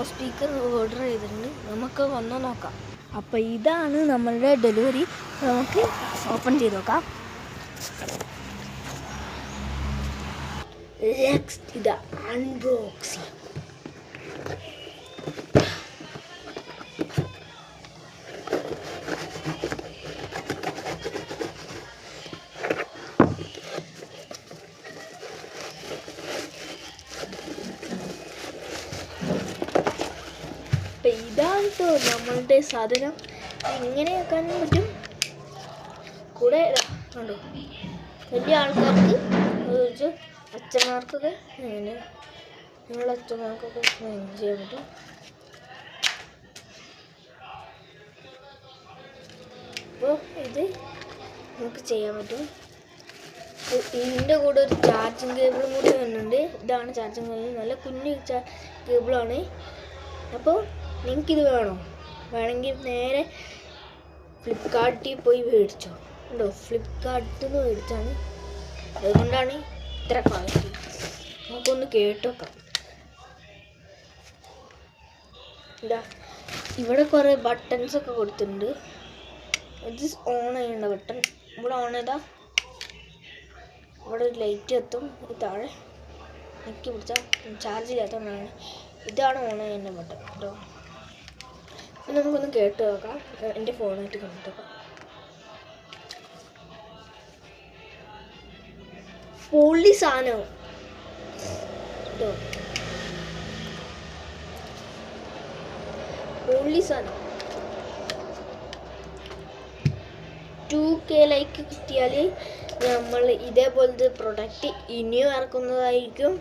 Speaker order ചെയ്തിട്ടുണ്ട്. നമുക്ക് വന്ന് നോക്കാം. അപ്പോൾ ഇതാണ് നമ്മളുടെ ഡെലിവറി. നമുക്ക് ഓപ്പൺ ചെയ്ത് നോക്കാം. ഇത് അൺബോക്സിങ്. അപ്പം ഇതാണ് കേട്ടോ നമ്മളുടെ സാധനം. ഇങ്ങനെ ആക്കാനും പറ്റും. കൂടെ കണ്ടോ, വലിയ ആൾക്കാർക്ക്, അച്ഛന്മാർക്കൊക്കെ ഇങ്ങനെ, നിങ്ങളുടെ അച്ഛന്മാർക്കൊക്കെ ചെയ്യാൻ പറ്റും. അപ്പോൾ ഇത് നമുക്ക് ചെയ്യാൻ പറ്റും. ഇതിൻ്റെ കൂടെ ഒരു ചാർജിങ് കേബിളും കൂടി വരുന്നുണ്ട്. ഇതാണ് ചാർജിങ് കേബിൾ. നല്ല കുഞ്ഞു കേബിളാണ്. അപ്പോൾ നിങ്ങൾക്കിത് വേണമെങ്കിൽ നേരെ ഫ്ലിപ്കാർട്ടിൽ പോയി മേടിച്ചോ. ഉണ്ടോ, ഫ്ലിപ്കാർട്ടിൽ നിന്ന് മേടിച്ചാണ്. അതുകൊണ്ടാണ് ഇത്ര ക്വാളിറ്റി. നമുക്കൊന്ന് കേട്ടോക്കാം. ഇവിടെ കുറേ ബട്ടൺസൊക്കെ കൊടുത്തിട്ടുണ്ട്. ഇത് ഓൺ ചെയ്യേണ്ട ബട്ടൺ. ഇവിടെ ഓൺ ചെയ്താൽ ഇവിടെ ഒരു ലൈറ്റ് എത്തും. ഈ താഴെ ഞെക്കി പിടിച്ചാൽ ചാർജ് ചെയ്യാത്തതാണ്. ഇതാണ് ഓൺ ചെയ്യേണ്ട ബട്ടൺ കേട്ടോ. നമുക്കൊന്ന് കേട്ട് നോക്കാം. എൻ്റെ ഫോണായിട്ട് കണ്ടിട്ട് നോക്കാം. പൊള്ളി സാധനം കേട്ടോ, പൊള്ളി സാധനം. 2K ലൈക്ക് കിട്ടിയാൽ നമ്മൾ ഇതേപോലത്തെ പ്രൊഡക്റ്റ് ഇനിയും ഇറക്കുന്നതായിരിക്കും.